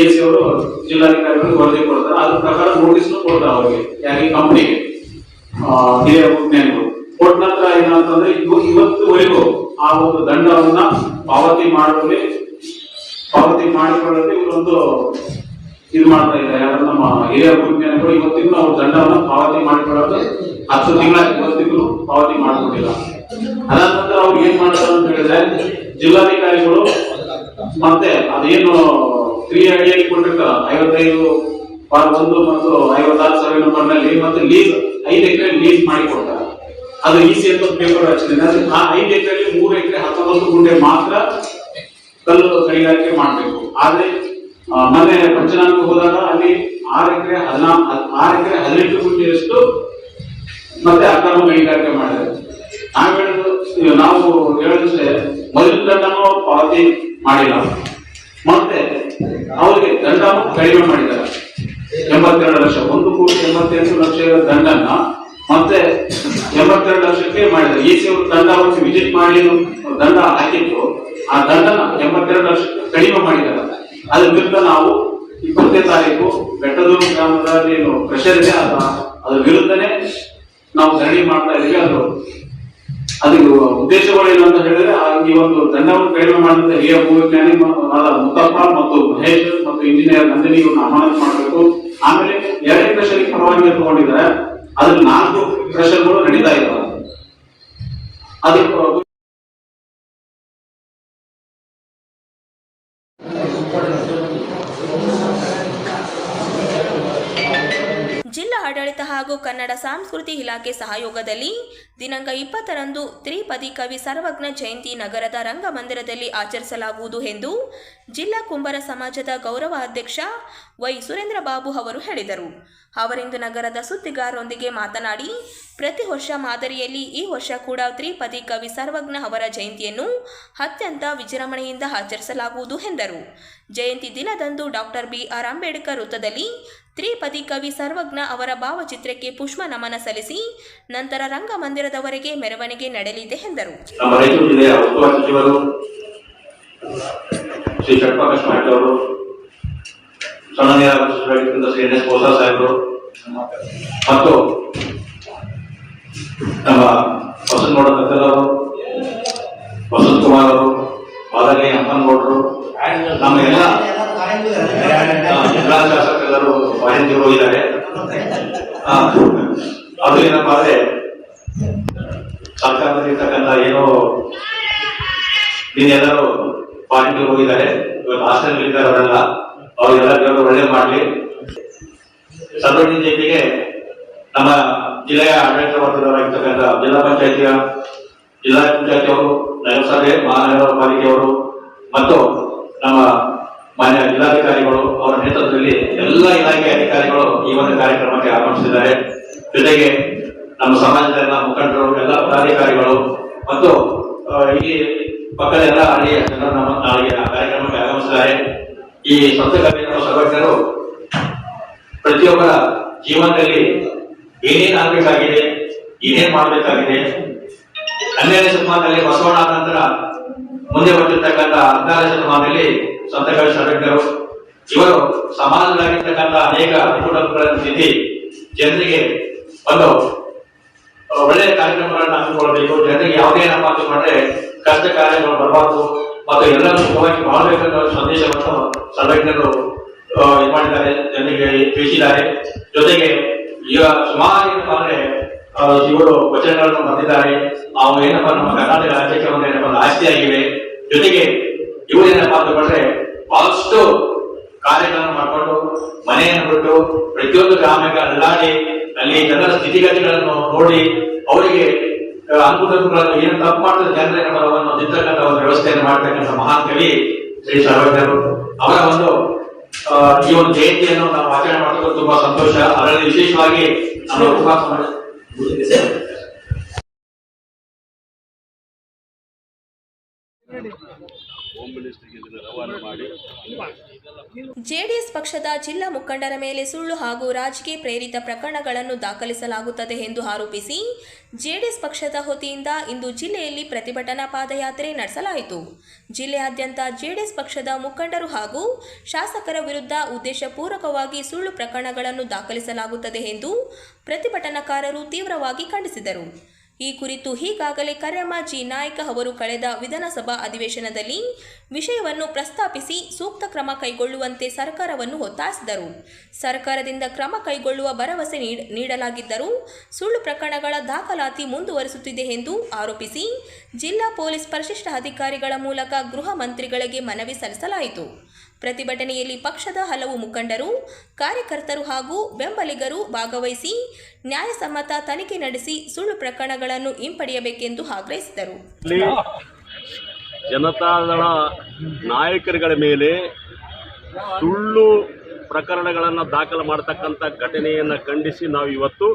ಎಸಿ ಅವರು ಜಿಲ್ಲಾಧಿಕಾರಿಗಳಿಗೆ ವರದಿ ಕೊಡ್ತಾರೆ. ಅದ್ರ ಪ್ರಕಾರ ನೋಟಿಸ್ ಕೊಡ್ತಾರೆ ಅವರಿಗೆ, ಯಾಕೆ ಕಂಪನಿಗೆ ಹಿರಿಯ ವಿಜ್ಞಾನಿಗಳು. ಕೊಟ್ಟ ನಂತರ ಏನಂತಂದ್ರೆ ಇವತ್ತುವರೆಗೂ ಆ ಒಂದು ದಂಡವನ್ನ ಪಾವತಿ ಮಾಡಿಕೊಳ್ಳಲು ಇವರೊಂದು ಇದು ಮಾಡ್ತಾ ಇದ್ದಾರೆ. ಯಾರು ನಮ್ಮ ಹಿರಿಯ ವಿಜ್ಞಾನಿಗಳು ಇವತ್ತಿಗೂ ಅವ್ರ ದಂಡವನ್ನ ಪಾವತಿ ಮಾಡಿಕೊಳ್ಳೋದು 10 ತಿಂಗಳ ಇವತ್ತಿಗೂ ಪಾವತಿ ಮಾಡಿಕೊಂಡಿಲ್ಲ. ಅದಾದ ನಂತರ ಅವ್ರು ಏನ್ ಮಾಡ್ತಾರೆ ಅಂತ ಹೇಳಿದ್ರೆ, ಜಿಲ್ಲಾಧಿಕಾರಿಗಳು ಮತ್ತೆ ಅದೇನು 3 ಅಡಿಯಲ್ಲಿ ಕೊಟ್ಟಿರ್ತಾರ 55/1 ಮತ್ತು 56 ಸರ್ವೆ ನಂಬರ್ ನಲ್ಲಿ ಮತ್ತೆ ಲೀಸ್ 5 ಎಕರೆ ಲೀಸ್ ಮಾಡಿ ಕೊಡ್ತಾರೆ. ಅದು ಈಸಿ ಅಂತ ಪೇಪರ್ ರಚನೆ. ಆ 5 ಎಕರೆಯಲ್ಲಿ 3 ಎಕರೆ 19 ಗುಂಟೆ ಮಾತ್ರ ಕಲ್ಲು ಗಣಿಗಾರಿಕೆ ಮಾಡಬೇಕು. ಆದ್ರೆ ಮೊನ್ನೆ ಪಂಚನಾಮಕ್ಕೆ ಹೋದಾಗ ಅಲ್ಲಿ 6 ಎಕರೆ 18 ಗುಂಟೆಯಷ್ಟು ಮತ್ತೆ ಅಕ್ರಮ ಗಣಿಗಾರಿಕೆ ಮಾಡಿದ್ದಾರೆ. ನಾವು ಹೇಳೋದಷ್ಟೇ, ಮೊದಲ ದಂಡನೂ ಪಾವತಿ ಮಾಡಿಲ್ಲ, ಮತ್ತೆ ಅವರಿಗೆ ದಂಡನೂ ಕಡಿಮೆ ಮಾಡಿದ್ದಾರೆ. 82 ಲಕ್ಷ 1,88,00,000 ದಂಡನ್ನ ಮತ್ತೆ 82 ಲಕ್ಷಕ್ಕೆ ಮಾಡಿದ್ದಾರೆ. ಎಸಿ ಅವರು ದಂಡವನ್ನು ವಿಸಿಟ್ ಮಾಡಿ ದಂಡ ಹಾಕಿತ್ತು. ಆ ದಂಡನ 82 ಲಕ್ಷಕ್ಕೆ ಕಡಿಮೆ ಮಾಡಿದ್ದಾರೆ. ಅದ್ರ ವಿರುದ್ಧ ನಾವು 20ನೇ ತಾರೀಕು ಬೆಟ್ಟದೂರು ಗ್ರಾಮದಲ್ಲಿ ಪ್ರೆಷರ್ ಇದೆ, ಅದ್ರ ವಿರುದ್ಧನೇ ನಾವು ಧರಣಿ ಮಾಡ್ತಾ ಇದ್ದೀವಿ. ಅದಕ್ಕೆ ಉದ್ದೇಶಗಳು ಏನು ಅಂತ ಹೇಳಿದ್ರೆ, ಈ ಒಂದು ದಂಡವನ್ನು ಕಡಿಮೆ ಮಾಡಿದಂತ ಹಿರಿಯ ಭೂವಿಜ್ಞಾನಿ ಮುತ್ತಪ್ಪ ಮತ್ತು ಮಹೇಶ್ ಮತ್ತು ಇಂಜಿನಿಯರ್ ನಂದಿನಿ ಇವ್ರನ್ನ ಅಮಾನತು ಮಾಡಬೇಕು. ಆಮೇಲೆ 2 ಪ್ರೆಷರ್ ಪರವಾನಗಿ ತಗೊಂಡಿದ್ದಾರೆ. ಅದ್ರ 4 ಪ್ರೆಷರ್ಗಳು ನಡೀತಾ ಇದ್ದಾವೆ. ಅದಕ್ಕೆ ಜಿಲ್ಲಾ ಆಡಳಿತ ಹಾಗೂ ಕನ್ನಡ ಸಂಸ್ಕೃತಿ ಇಲಾಖೆ ಸಹಯೋಗದಲ್ಲಿ ದಿನಾಂಕ 20ರಂದು ತ್ರಿಪದಿ ಕವಿ ಸರ್ವಜ್ಞ ಜಯಂತಿ ನಗರದ ರಂಗಮಂದಿರದಲ್ಲಿ ಆಚರಿಸಲಾಗುವುದು ಎಂದು ಜಿಲ್ಲಾ ಕುಂಬಾರ ಸಮಾಜದ ಗೌರವ ಅಧ್ಯಕ್ಷ ವೈ ಸುರೇಂದ್ರ ಬಾಬು ಅವರು ಹೇಳಿದರು. ಅವರಿಂದು ನಗರದ ಸುದ್ದಿಗಾರರೊಂದಿಗೆ ಮಾತನಾಡಿ, ಪ್ರತಿ ವರ್ಷ ಮಾದರಿಯಲ್ಲಿ ಈ ವರ್ಷ ಕೂಡ ತ್ರಿಪದಿ ಕವಿ ಸರ್ವಜ್ಞ ಅವರ ಜಯಂತಿಯನ್ನು ಅತ್ಯಂತ ವಿಜೃಂಭಣೆಯಿಂದ ಆಚರಿಸಲಾಗುವುದು ಎಂದರು. ಜಯಂತಿ ದಿನದಂದು ಡಾಕ್ಟರ್ BR ಅಂಬೇಡ್ಕರ್ ವೃತ್ತದಲ್ಲಿ ತ್ರಿಪದಿ ಕವಿ ಸರ್ವಜ್ಞ ಅವರ ಭಾವಚಿತ್ರಕ್ಕೆ ಪುಷ್ಪ ನಮನ ಸಲ್ಲಿಸಿ ನಂತರ ರಂಗಮಂದಿರದವರೆಗೆ ಮೆರವಣಿಗೆ ನಡೆಯಲಿದೆ ಎಂದರು. ನಮ್ಮ ರಾಯಚೂರು ಜಿಲ್ಲೆಯ ಉಸ್ತುವಾರಿ ಸಚಿವರು ಶ್ರೀ ಷಟ್ಪ್ರಕಾಶ್ ಪಾಟೀಲ್ ಅವರು, ಸನ್ಮಾನ್ಯ ಸಚಿವರಾಗಿದ್ದಂತ ಶ್ರೀ NS ಬೋಸಾ ಸಾಹೇಬರು ಮತ್ತು ನಮ್ಮ ವಸಂತಗೌಡ ಕತ್ತಲ್ ಅವರು, ವಸಂತ್ ಕುಮಾರ್ ಅವರು, ಮಾದರಿ ಹಂಪನಗೌಡರು, ನಮ್ಮ ಎಲ್ಲ ಶಾಸಕರು ಮಾಹಿತಿಗಳು ಹೋಗಿದ್ದಾರೆ. ಅದು ಏನಪ್ಪಾ ಅಂದ್ರೆ, ಸರ್ಕಾರದಲ್ಲಿ ಇರ್ತಕ್ಕಂಥ ಏನೋ ನೀನೆಲ್ಲರೂ ಪಾಯಿಂಟ್ ಹೋಗಿದ್ದಾರೆ. ಇವತ್ತು ಹಾಸ್ಟೆಲ್ ಇದ್ದಾರೆ ಅವರೆಲ್ಲ, ಅವರೆಲ್ಲ ದೇವರು ಒಳ್ಳೆ ಮಾಡ್ಲಿ. ಸರ್ವಜ್ಞ ಜಯಂತಿಗೆ ನಮ್ಮ ಜಿಲ್ಲೆಯ ಆಡಳಿತ ವರ್ಗದವರಾಗಿರ್ತಕ್ಕಂಥ ಜಿಲ್ಲಾ ಪಂಚಾಯತಿಯವರು, ನಗರಸಭೆ, ಮಹಾನಗರ ಪಾಲಿಕೆಯವರು ಮತ್ತು ನಮ್ಮ ಮಾನ್ಯ ಜಿಲ್ಲಾಧಿಕಾರಿಗಳು ಅವರ ನೇತೃತ್ವದಲ್ಲಿ ಎಲ್ಲ ಇಲಾಖೆ ಅಧಿಕಾರಿಗಳು ಈ ಒಂದು ಕಾರ್ಯಕ್ರಮಕ್ಕೆ ಆಗಮಿಸಿದ್ದಾರೆ. ಜೊತೆಗೆ ನಮ್ಮ ಸಮಾಜದ ಎಲ್ಲ ಮುಖಂಡರು, ಎಲ್ಲ ಪದಾಧಿಕಾರಿಗಳು ಮತ್ತು ಈ ಪಕ್ಕದ ಎಲ್ಲ ಹಳ್ಳಿಯ ಜನರು ನಮ್ಮ ನಾಳೆಯ ಕಾರ್ಯಕ್ರಮಕ್ಕೆ ಆಗಮಿಸಿದ್ದಾರೆ. ಈ ಸ್ವಂತ ಸರ್ವಜ್ಞರು ಪ್ರತಿಯೊಬ್ಬರ ಜೀವನದಲ್ಲಿ ಏನೇನ್ ಆಗ್ಬೇಕಾಗಿದೆ, ಏನೇನ್ ಮಾಡಬೇಕಾಗಿದೆ, 12ನೇ ಶತಮಾನದಲ್ಲಿ ಬಸವಣ್ಣ ನಂತರ ಮುಂದೆ ಬಂದಿರತಕ್ಕಂಥ 14ನೇ ಶತಮಾನದಲ್ಲಿ ಸಂತ ಕವಿ ಸರ್ವಜ್ಞರು ಇವರು ಸಮಾಜದಲ್ಲಿರ್ತಕ್ಕಂಥ ಅನೇಕ ಅನುಕೂಲಗಳನ್ನು ತಿದ್ದಿ ಜನರಿಗೆ ಒಂದು ಒಳ್ಳೆಯ ಕಾರ್ಯಕ್ರಮಗಳನ್ನ ಹಮ್ಮಿಕೊಳ್ಬೇಕು. ಜನರಿಗೆ ಯಾವುದೇ ಮಾತು ಮಾಡಿದ್ರೆ ಕಷ್ಟ ಕಾರ್ಯಗಳು ಬರಬಾರದು ಮತ್ತು ಎಲ್ಲರೂ ಸುಖವಾಗಿ ಮಾಡಬೇಕನ್ನೋ ಸಂದೇಶವನ್ನು ಸರ್ವಜ್ಞರು ಇದು ಮಾಡಿದ್ದಾರೆ, ಜನರಿಗೆ ತಿಳಿಸಿದ್ದಾರೆ. ಜೊತೆಗೆ ಈಗ ಸುಮಾರು ಏನಪ್ಪಾ ಅಂದ್ರೆ ಇವರು ವಚನಗಳನ್ನು ಬರೆದಿದ್ದಾರೆ. ಅವು ಏನಪ್ಪಾ ನಮ್ಮ ಕರ್ನಾಟಕ ರಾಜ್ಯಕ್ಕೆ ಒಂದು ಏನಪ್ಪ ಆಸ್ತಿಯಾಗಿವೆ. ಜೊತೆಗೆ ಇವರು ಏನಪ್ಪಾ ಅಂತ ಬಂದ್ರೆ ಬಹಳಷ್ಟು ಕಾರ್ಯಗಳನ್ನು ಮಾಡಿಕೊಂಡು ಮನೆಯನ್ನು ಬಿಟ್ಟು ಪ್ರತಿಯೊಂದು ಗ್ರಾಮಕ್ಕೆ ಅಲ್ಲಾಡಿ ಅಲ್ಲಿ ಜನರ ಸ್ಥಿತಿಗತಿಗಳನ್ನು ನೋಡಿ ಅವರಿಗೆ ಅನುಕೂಲಗಳನ್ನು ಏನು ತಪ್ಪು ಮಾಡ್ತಾರೆ ಜನರ ಬರವನ್ನು ತಿದ್ದಕ್ಕಂಥ ಒಂದು ವ್ಯವಸ್ಥೆಯನ್ನು ಮಾಡ್ತಕ್ಕಂಥ ಮಹಾನ್ ಕವಿ ಶ್ರೀ ಸರ್ವಜ್ಞರು. ಅವರ ಒಂದು ಈ ಒಂದು ಜಯಂತಿಯನ್ನು ನಾವು ಆಚರಣೆ ಮಾಡೋದು ತುಂಬಾ ಸಂತೋಷ. ಅದರಲ್ಲಿ ವಿಶೇಷವಾಗಿ ನಮ್ಮ ಉಪವಾಸ ಜೆಡಿಎಸ್ ಪಕ್ಷದ ಜಿಲ್ಲಾ ಮುಖಂಡರ ಮೇಲೆ ಸುಳ್ಳು ಹಾಗೂ ರಾಜಕೀಯ ಪ್ರೇರಿತ ಪ್ರಕರಣಗಳನ್ನು ದಾಖಲಿಸಲಾಗುತ್ತದೆ ಎಂದು ಆರೋಪಿಸಿ ಜೆಡಿಎಸ್ ಪಕ್ಷದ ವತಿಯಿಂದ ಇಂದು ಜಿಲ್ಲೆಯಲ್ಲಿ ಪ್ರತಿಭಟನಾ ಪಾದಯಾತ್ರೆ ನಡೆಸಲಾಯಿತು. ಜಿಲ್ಲೆಯಾದ್ಯಂತ ಜೆಡಿಎಸ್ ಪಕ್ಷದ ಮುಖಂಡರು ಹಾಗೂ ಶಾಸಕರ ವಿರುದ್ಧ ಉದ್ದೇಶಪೂರ್ವಕವಾಗಿ ಸುಳ್ಳು ಪ್ರಕರಣಗಳನ್ನು ದಾಖಲಿಸಲಾಗುತ್ತದೆ ಎಂದು ಪ್ರತಿಭಟನಾಕಾರರು ತೀವ್ರವಾಗಿ ಖಂಡಿಸಿದರು. ಈ ಕುರಿತು ಈಗಾಗಲೇ ಕರ್ಯಮ್ಮ ಜಿ ನಾಯಕ ಅವರು ಕಳೆದ ವಿಧಾನಸಭಾ ಅಧಿವೇಶನದಲ್ಲಿ ವಿಷಯವನ್ನು ಪ್ರಸ್ತಾಪಿಸಿ ಸೂಕ್ತ ಕ್ರಮ ಕೈಗೊಳ್ಳುವಂತೆ ಸರ್ಕಾರವನ್ನು ಒತ್ತಾಯಿಸಿದರು. ಸರ್ಕಾರದಿಂದ ಕ್ರಮ ಕೈಗೊಳ್ಳುವ ಭರವಸೆ ನೀಡಲಾಗಿದ್ದರೂ ಸುಳ್ಳು ಪ್ರಕರಣಗಳ ದಾಖಲಾತಿ ಮುಂದುವರಿಸುತ್ತಿದೆ ಎಂದು ಆರೋಪಿಸಿ ಜಿಲ್ಲಾ ಪೊಲೀಸ್ ಪರಿಶಿಷ್ಟ ಅಧಿಕಾರಿಗಳ ಮೂಲಕ ಗೃಹ ಮಂತ್ರಿಗಳಿಗೆ ಮನವಿ ಸಲ್ಲಿಸಲಾಯಿತು. ಪ್ರತಿಭಟನೆಯಲ್ಲಿ ಪಕ್ಷದ ಹಲವು ಮುಖಂಡರು, ಕಾರ್ಯಕರ್ತರು ಹಾಗೂ ಬೆಂಬಲಿಗರು ಭಾಗವಹಿಸಿ ನ್ಯಾಯಸಮ್ಮತ ತನಿಖೆ ನಡೆಸಿ ಸುಳ್ಳು ಪ್ರಕರಣಗಳನ್ನು ಹಿಂಪಡೆಯಬೇಕೆಂದು ಆಗ್ರಹಿಸಿದರು. ಜನತಾದಳ ನಾಯಕರುಗಳ ಮೇಲೆ ಸುಳ್ಳು ಪ್ರಕರಣಗಳನ್ನು ದಾಖಲು ಮಾಡತಕ್ಕಂಥ ಘಟನೆಯನ್ನು ಖಂಡಿಸಿ ನಾವು ಇವತ್ತು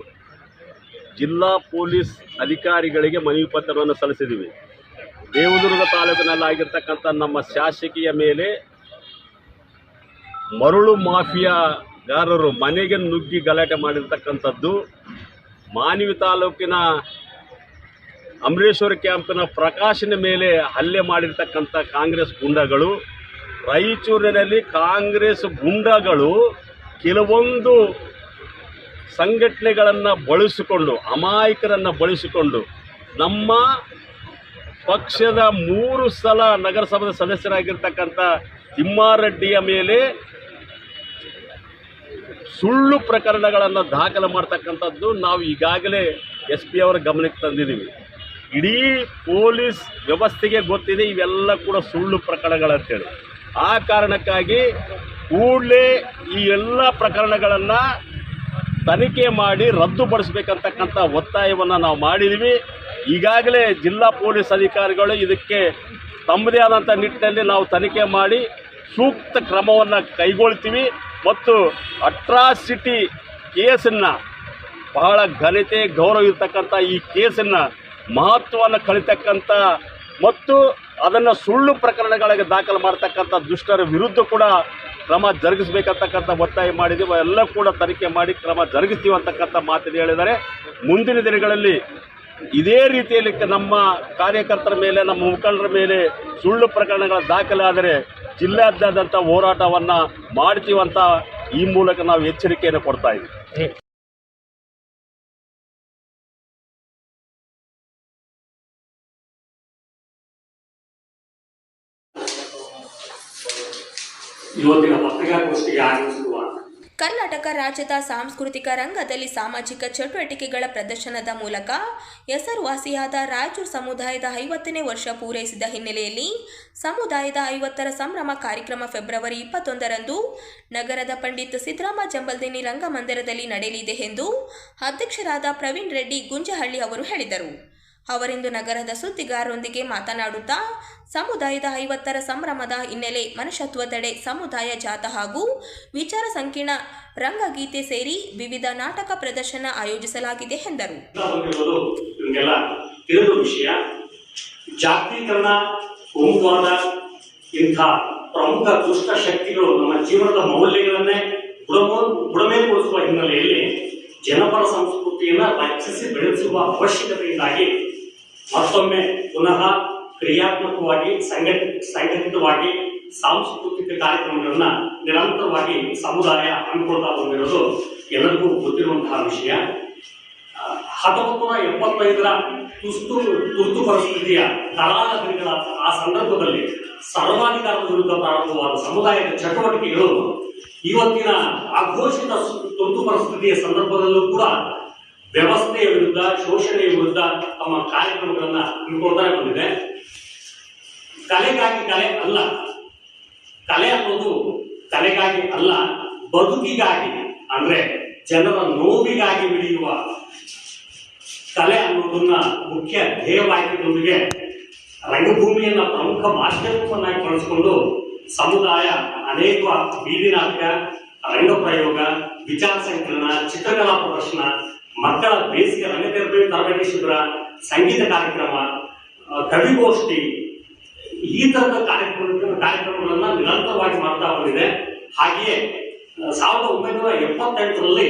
ಜಿಲ್ಲಾ ಪೊಲೀಸ್ ಅಧಿಕಾರಿಗಳಿಗೆ ಮನವಿ ಪತ್ರವನ್ನು ಸಲ್ಲಿಸಿದ್ದೀವಿ. ದೇವದುರ್ಗ ತಾಲೂಕಿನಲ್ಲಾಗಿರ್ತಕ್ಕಂಥ ನಮ್ಮ ಶಾಸಕಿಯ ಮೇಲೆ ಮರಳು ಮಾಫಿಯಾಗಾರರು ಮನೆಗೆ ನುಗ್ಗಿ ಗಲಾಟೆ ಮಾಡಿರ್ತಕ್ಕಂಥದ್ದು, ಮಾನ್ವಿ ತಾಲೂಕಿನ ಅಮರೇಶ್ವರ ಕ್ಯಾಂಪಿನ ಪ್ರಕಾಶನ ಮೇಲೆ ಹಲ್ಲೆ ಮಾಡಿರ್ತಕ್ಕಂಥ ಕಾಂಗ್ರೆಸ್ ಗುಂಡಗಳು, ರಾಯಚೂರಿನಲ್ಲಿ ಕಾಂಗ್ರೆಸ್ ಗುಂಡಗಳು ಕೆಲವೊಂದು ಸಂಘಟನೆಗಳನ್ನು ಬಳಸಿಕೊಂಡು, ಅಮಾಯಕರನ್ನು ಬಳಸಿಕೊಂಡು ನಮ್ಮ ಪಕ್ಷದ 3 ಸಲ ನಗರಸಭಾ ಸದಸ್ಯರಾಗಿರ್ತಕ್ಕಂಥ ತಿಮ್ಮಾರೆಡ್ಡಿಯ ಮೇಲೆ ಸುಳ್ಳು ಪ್ರಕರಣಗಳನ್ನು ದಾಖಲು ಮಾಡ್ತಕ್ಕಂಥದ್ದು ನಾವು ಈಗಾಗಲೇ SP ಅವರ ಗಮನಕ್ಕೆ ತಂದಿದ್ದೀವಿ. ಇಡೀ ಪೊಲೀಸ್ ವ್ಯವಸ್ಥೆಗೆ ಗೊತ್ತಿದೆ ಇವೆಲ್ಲ ಕೂಡ ಸುಳ್ಳು ಪ್ರಕರಣಗಳಂತೇಳಿ. ಆ ಕಾರಣಕ್ಕಾಗಿ ಕೂಡಲೇ ಈ ಎಲ್ಲ ಪ್ರಕರಣಗಳನ್ನು ತನಿಖೆ ಮಾಡಿ ರದ್ದುಪಡಿಸಬೇಕಂತಕ್ಕಂಥ ಒತ್ತಾಯವನ್ನು ನಾವು ಮಾಡಿದ್ದೀವಿ. ಈಗಾಗಲೇ ಜಿಲ್ಲಾ ಪೊಲೀಸ್ ಅಧಿಕಾರಿಗಳು ಇದಕ್ಕೆ ತಮ್ಮದೇ ಆದಂಥ ನಿಟ್ಟಿನಲ್ಲಿ ನಾವು ತನಿಖೆ ಮಾಡಿ ಸೂಕ್ತ ಕ್ರಮವನ್ನು ಕೈಗೊಳ್ತೀವಿ ಮತ್ತು ಅಟ್ರಾಸಿಟಿ ಕೇಸನ್ನು ಬಹಳ ಘನತೆ ಗೌರವ ಇರ್ತಕ್ಕಂಥ ಈ ಕೇಸನ್ನು ಮಹತ್ವವನ್ನು ಕಳಿತಕ್ಕಂಥ ಮತ್ತು ಅದನ್ನು ಸುಳ್ಳು ಪ್ರಕರಣಗಳಿಗೆ ದಾಖಲು ಮಾಡ್ತಕ್ಕಂಥ ದುಷ್ಟರ ವಿರುದ್ಧ ಕೂಡ ಕ್ರಮ ಜರುಗಿಸಬೇಕಂತಕ್ಕಂಥ ಒತ್ತಾಯ ಮಾಡಿದ್ದೀವಿ. ಎಲ್ಲ ಕೂಡ ತನಿಖೆ ಮಾಡಿ ಕ್ರಮ ಜರುಗಿಸ್ತೀವಿ ಅಂತಕ್ಕಂಥ ಮಾತಿದೆ ಹೇಳಿದ್ದಾರೆ. ಮುಂದಿನ ದಿನಗಳಲ್ಲಿ ಇದೇ ರೀತಿಯಲ್ಲಿ ನಮ್ಮ ಕಾರ್ಯಕರ್ತರ ಮೇಲೆ, ನಮ್ಮ ಮುಖಂಡರ ಮೇಲೆ ಸುಳ್ಳು ಪ್ರಕರಣಗಳ ದಾಖಲಾದರೆ ಜಿಲ್ಲಾದ್ಯಂತ ಹೋರಾಟವನ್ನು ಮಾಡ್ತೀವಂತ ಈ ಮೂಲಕ ನಾವು ಎಚ್ಚರಿಕೆಯನ್ನು ಕೊಡ್ತಾ ಇದ್ದೀವಿ. ಇವತ್ತಿನ ಪತ್ರಿಕಾಗೋಷ್ಠಿಗೆ ಆಗಮಿಸಿರುವ ಕರ್ನಾಟಕ ರಾಜ್ಯದ ಸಾಂಸ್ಕೃತಿಕ ರಂಗದಲ್ಲಿ ಸಾಮಾಜಿಕ ಚಟುವಟಿಕೆಗಳ ಪ್ರದರ್ಶನದ ಮೂಲಕ ಹೆಸರುವಾಸಿಯಾದ ರಾಯಚೂರು ಸಮುದಾಯದ 50ನೇ ವರ್ಷ ಪೂರೈಸಿದ ಹಿನ್ನೆಲೆಯಲ್ಲಿ ಸಮುದಾಯದ 50ರ ಸಂಭ್ರಮ ಕಾರ್ಯಕ್ರಮ ಫೆಬ್ರವರಿ 21ರಂದು ನಗರದ ಪಂಡಿತ್ ಸಿದ್ದರಾಮ ಜಂಬಲ್ದಿನ್ನಿ ರಂಗಮಂದಿರದಲ್ಲಿ ನಡೆಯಲಿದೆ ಎಂದು ಅಧ್ಯಕ್ಷರಾದ ಪ್ರವೀಣ್ ರೆಡ್ಡಿ ಗುಂಜಹಳ್ಳಿ ಅವರು ಹೇಳಿದರು. ಅವರಿಂದು ನಗರದ ಸುದ್ದಿಗಾರರೊಂದಿಗೆ ಮಾತನಾಡುತ್ತಾ ಸಮುದಾಯದ 50ರ ಸಂಭ್ರಮದ ಹಿನ್ನೆಲೆ ಮನುಷ್ಯತ್ವದೆಡೆ ಸಮುದಾಯ ಜಾಥಾ ಹಾಗೂ ವಿಚಾರ ಸಂಕಿರಣ ರಂಗಗೀತೆ ಸೇರಿ ವಿವಿಧ ನಾಟಕ ಪ್ರದರ್ಶನ ಆಯೋಜಿಸಲಾಗಿದೆ ಎಂದರು. ವಿಷಯ ಜಾಗತೀಕರಣ ಗುಂಪಾದ ಇಂಥ ಪ್ರಮುಖ ದುಷ್ಟ ಶಕ್ತಿಗಳು ನಮ್ಮ ಜೀವನದ ಮೌಲ್ಯಗಳನ್ನೇ ಬುಡಮೇಲ್ಗೊಳಿಸುವ ಹಿನ್ನೆಲೆಯಲ್ಲಿ ಜನಪರ ಸಂಸ್ಕೃತಿಯನ್ನ ರಕ್ಷಿಸಿ ಬೆಳೆಸುವ ಅವಶ್ಯಕತೆಯಿಂದಾಗಿ ಮತ್ತೊಮ್ಮೆ ಪುನಃ ಕ್ರಿಯಾತ್ಮಕವಾಗಿ ಸಂಘಟಿತವಾಗಿ ಸಾಂಸ್ಕೃತಿಕ ಕಾರ್ಯಕ್ರಮಗಳನ್ನ ನಿರಂತರವಾಗಿ ಸಮುದಾಯ ಹಮ್ಮಿಕೊಳ್ತಾ ಬಂದಿರೋದು ಎಲ್ಲರಿಗೂ ಗೊತ್ತಿರುವಂತಹ ವಿಷಯ. 1975ರ ತುರ್ತು ಪರಿಸ್ಥಿತಿಯ ಕರಾಳ ದಿನಗಳ ಆ ಸಂದರ್ಭದಲ್ಲಿ ಸರ್ವಾಧಿಕಾರದ ವಿರುದ್ಧ ಪ್ರಾರಂಭವಾದ ಸಮುದಾಯದ ಚಟುವಟಿಕೆಗಳು ಇವತ್ತಿನ ಅಘೋಷಿತ ತುರ್ತು ಪರಿಸ್ಥಿತಿಯ ಸಂದರ್ಭದಲ್ಲೂ ಕೂಡ ವ್ಯವಸ್ಥೆಯ ವಿರುದ್ಧ, ಶೋಷಣೆಯ ವಿರುದ್ಧ ತಮ್ಮ ಕಾರ್ಯಕ್ರಮಗಳನ್ನ ಹಮ್ಮಿಕೊಳ್ತಾ ಬಂದಿದೆ. ಕಲೆಗಾಗಿ ಕಲೆ ಅಲ್ಲ, ಕಲೆ ಅನ್ನೋದು ಕಲೆಗಾಗಿ ಅಲ್ಲ, ಬದುಕಿಗಾಗಿ, ಅಂದ್ರೆ ಜನರ ನೋವಿಗಾಗಿ ಮಿಡಿಯುವ ಕಲೆ ಅನ್ನೋದನ್ನ ಮುಖ್ಯ ಧ್ಯೇಯವಾಕ್ಯದೊಂದಿಗೆ ರಂಗಭೂಮಿಯನ್ನ ಪ್ರಮುಖ ಮಾಧ್ಯಮವನ್ನಾಗಿ ಬಳಸಿಕೊಂಡು ಸಮುದಾಯ ಅನೇಕ ಬೀದಿ ನಾಟಕ, ರಂಗಪ್ರಯೋಗ, ವಿಚಾರ ಸಂಕಲನ, ಚಿತ್ರಕಲಾ ಪ್ರದರ್ಶನ, ಮಕ್ಕಳ ಬೇಸಿಗೆ ತರಬೇತಿ ಶಿಬಿರ, ಸಂಗೀತ ಕಾರ್ಯಕ್ರಮ, ಕವಿಗೋಷ್ಠಿ ಈ ತರದ ಕಾರ್ಯಕ್ರಮಗಳನ್ನ ನಿರಂತರವಾಗಿ ಮಾಡ್ತಾ ಬಂದಿದೆ. ಹಾಗೆಯೇ 1978ರಲ್ಲಿ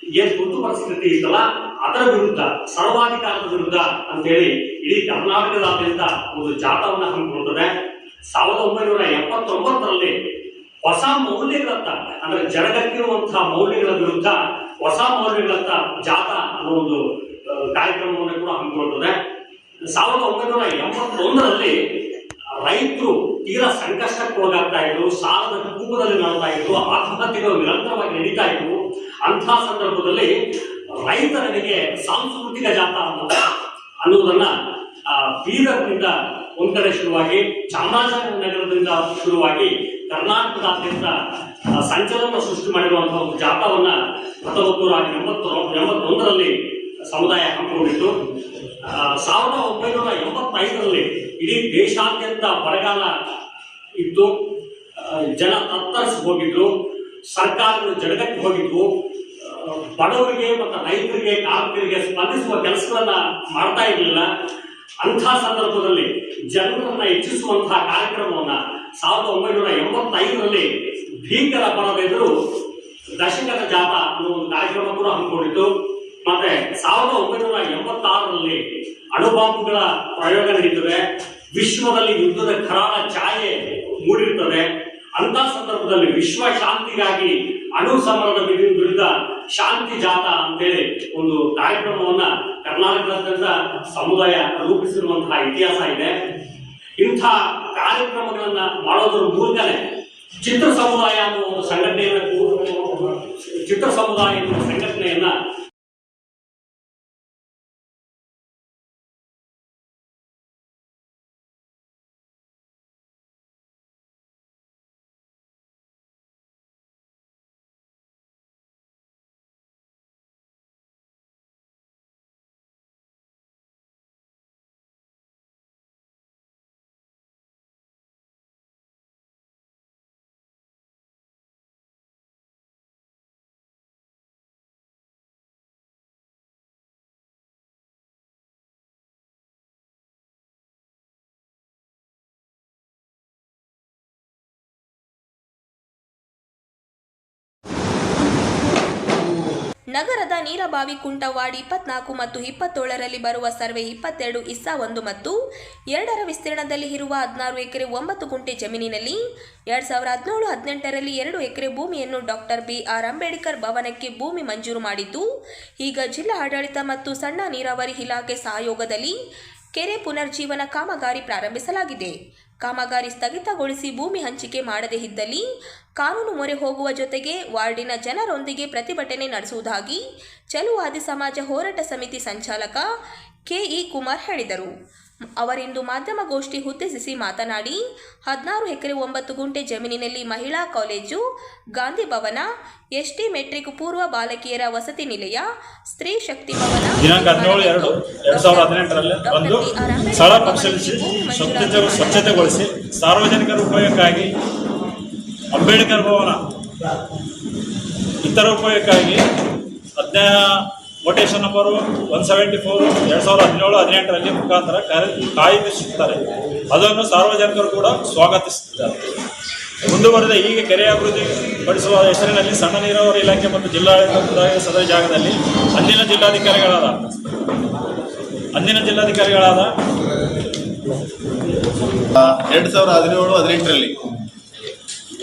ಏನ್ ತುರ್ತು ಪರಿಸ್ಥಿತಿ ಇತ್ತಲ್ಲ ಅದರ ವಿರುದ್ಧ, ಸರ್ವಾಧಿಕಾರದ ವಿರುದ್ಧ ಅಂತೇಳಿ ಇಡೀ ಕರ್ನಾಟಕದಾದ್ಯಂತ ಒಂದು ಜಾಥಾವನ್ನ ಹಮ್ಮಿಕೊಳ್ಳುತ್ತದೆ. 1979ರಲ್ಲಿ ಹೊಸ ಮೌಲ್ಯಗಳತ್ತ, ಅಂದ್ರೆ ಜಡಗಟ್ಟಿರುವಂತಹ ಮೌಲ್ಯಗಳ ವಿರುದ್ಧ ಹೊಸ ಮೌಲ್ಯಗಳತ್ತ ಜಾಥಾ ಅನ್ನೋ ಒಂದು ಕಾರ್ಯಕ್ರಮವನ್ನು ಕೂಡ ಹಮ್ಮಿಕೊಳ್ಳುತ್ತದೆ. 1981ರಲ್ಲಿ ರೈತರು ತೀರಾ ಸಂಕಷ್ಟಕ್ಕೆ ಒಳಗಾಗ್ತಾ ಇದ್ರು, ಸಾಲದ ಕೂಪದಲ್ಲಿ ನಡೀತಾ ಇದ್ರು, ಆತ್ಮಹತ್ಯೆಗಳು ನಿರಂತರವಾಗಿ ನಡೀತಾ ಇದ್ವು. ಅಂತಹ ಸಂದರ್ಭದಲ್ಲಿ ರೈತರಿಗೆ ಸಾಂಸ್ಕೃತಿಕ ಜಾಥಾ ಅನ್ನುವುದನ್ನ ಬೀದರ್ನಿಂದ ಒಂದ್ ಕಡೆ ಶುರುವಾಗಿ, ಚಾಮರಾಜನಗರದಿಂದ ಶುರುವಾಗಿ ಕರ್ನಾಟಕದಾದ್ಯಂತ ಸಂಚಲನ ಸೃಷ್ಟಿ ಮಾಡಿರುವಂತಹ ಒಂದು ಜಾಥಾವನ್ನ 1981ರಲ್ಲಿ ಸಮುದಾಯ ಹಮ್ಮಿಕೊಂಡಿತ್ತು. 1985ರಲ್ಲಿ ಇಡೀ ದೇಶಾದ್ಯಂತ ಬರಗಾಲ ಇತ್ತು, ಜನ ತತ್ತರಿಸಿ ಹೋಗಿದ್ರು, ಸರ್ಕಾರಗಳು ಜಡಗಟ್ಟಿ ಹೋಗಿದ್ವು, ಬಡವರಿಗೆ ಮತ್ತು ರೈತರಿಗೆ, ಕಾರ್ಮಿಕರಿಗೆ ಸ್ಪಂದಿಸುವ ಕೆಲಸಗಳನ್ನ ಮಾಡ್ತಾ ಇರಲಿಲ್ಲ. ಅಂಥ ಸಂದರ್ಭದಲ್ಲಿ ಜನರನ್ನ ಹೆಚ್ಚಿಸುವಂತಹ ಕಾರ್ಯಕ್ರಮವನ್ನ 1985ರಲ್ಲಿ ಭೀಕರ ಬರದೆದುರು ದಶಕದ ಜಾಥಾ ಅನ್ನೋ ಒಂದು ಕಾರ್ಯಕ್ರಮ ಕೂಡ ಹಮ್ಮಿಕೊಂಡಿತ್ತು. ಮತ್ತೆ 1986ರಲ್ಲಿ ಅಣುಬಾಂಬುಗಳ ಪ್ರಯೋಗ ನಡೀತದೆ, ವಿಶ್ವದಲ್ಲಿ ಯುದ್ಧದ ಕರಾಳ ಛಾಯೆ ಮೂಡಿರುತ್ತದೆ. ಅಂತ ಸಂದರ್ಭದಲ್ಲಿ ವಿಶ್ವ ಶಾಂತಿಗಾಗಿ ಅಣು ಸಮರದ ವಿರುದ್ಧ ಶಾಂತಿ ಜಾಥಾ ಅಂತೇಳಿ ಒಂದು ಕಾರ್ಯಕ್ರಮವನ್ನ ಕರ್ನಾಟಕದಾದ್ಯಂತ ಸಮುದಾಯ ರೂಪಿಸಿರುವಂತಹ ಇತಿಹಾಸ ಇದೆ. ಇಂಥ ಕಾರ್ಯಕ್ರಮಗಳನ್ನ ಮಾಡೋದ್ರ ಮೂಲಕನೇ ಚಿತ್ರ ಸಮುದಾಯ ಅನ್ನುವ ಒಂದು ಸಂಘಟನೆಯನ್ನ ನಗರದ ನೀರಬಾವಿ ಕುಂಟ ವಾರ್ಡ್ 24 ಮತ್ತು 27ರಲ್ಲಿ ಬರುವ ಸರ್ವೆ 22/1 ಮತ್ತು 2ರ ವಿಸ್ತೀರ್ಣದಲ್ಲಿ ಇರುವ 16 ಎಕರೆ 9 ಗುಂಟೆ ಜಮೀನಿನಲ್ಲಿ 2017-18ರಲ್ಲಿ 2 ಎಕರೆ ಭೂಮಿಯನ್ನು ಡಾಕ್ಟರ್ BR ಅಂಬೇಡ್ಕರ್ ಭವನಕ್ಕೆ ಭೂಮಿ ಮಂಜೂರು ಮಾಡಿದ್ದು, ಈಗ ಜಿಲ್ಲಾ ಆಡಳಿತ ಮತ್ತು ಸಣ್ಣ ನೀರಾವರಿ ಇಲಾಖೆ ಸಹಯೋಗದಲ್ಲಿ ಕೆರೆ ಪುನರ್ಜೀವನ ಕಾಮಗಾರಿ ಪ್ರಾರಂಭಿಸಲಾಗಿದೆ. ಕಾಮಗಾರಿ ಸ್ಥಗಿತಗೊಳಿಸಿ ಭೂಮಿ ಹಂಚಿಕೆ ಮಾಡದೇ ಇದ್ದಲ್ಲಿ ಕಾನೂನು ಮೊರೆ ಹೋಗುವ ಜೊತೆಗೆ ವಾರ್ಡಿನ ಜನರೊಂದಿಗೆ ಪ್ರತಿಭಟನೆ ನಡೆಸುವುದಾಗಿ ಚಲುವಾದಿ ಸಮಾಜ ಹೋರಾಟ ಸಮಿತಿ ಸಂಚಾಲಕ KE ಕುಮಾರ್ ಹೇಳಿದರು. ಅವರಿಂದು ಮಾಧ್ಯಮಗೋಷ್ಠಿ ಉದ್ದೇಶಿಸಿ ಮಾತನಾಡಿ 16 ಎಕರೆ 9 ಗುಂಟೆ ಜಮೀನಿನಲ್ಲಿ ಮಹಿಳಾ ಕಾಲೇಜು, ಗಾಂಧಿ ಭವನ, ST ಮೆಟ್ರಿಕ್ ಪೂರ್ವ ಬಾಲಕಿಯರ ವಸತಿ ನಿಲಯ, ಸ್ತ್ರೀ ಶಕ್ತಿ ಭವನ, ದಿನಾಂಕ 17/2/2018ರಲ್ಲಿ ಒಂದು ಸ್ಥಳ ಪರಿಶೀಲಿಸಿ ಸ್ವಚ್ಛತೆಗೊಳಿಸಿ ಸಾರ್ವಜನಿಕರ ಉಪಯೋಗಕ್ಕಾಗಿ ಅಂಬೇಡ್ಕರ್ ಭವನ ಇತರ ಉಪಯೋಗಕ್ಕಾಗಿ ಕೊಟೇಶನ್ ನಂಬರು 174 2017-18ರಲ್ಲಿ ಮುಖಾಂತರ ಕಾಯ್ದಿರಿಸುತ್ತಾರೆ. ಅದನ್ನು ಸಾರ್ವಜನಿಕರು ಕೂಡ ಸ್ವಾಗತಿಸುತ್ತಾರೆ. ಮುಂದುವರೆದ ಹೀಗೆ ಕೆರೆ ಅಭಿವೃದ್ಧಿ ಪಡಿಸುವ ಹೆಸರಿನಲ್ಲಿ ಸಣ್ಣ ನೀರಾವರಿ ಇಲಾಖೆ ಮತ್ತು ಜಿಲ್ಲಾಡಳಿತ ಸದರ ಜಾಗದಲ್ಲಿ ಅಂದಿನ ಜಿಲ್ಲಾಧಿಕಾರಿಗಳಾದ 2017-18ರಲ್ಲಿ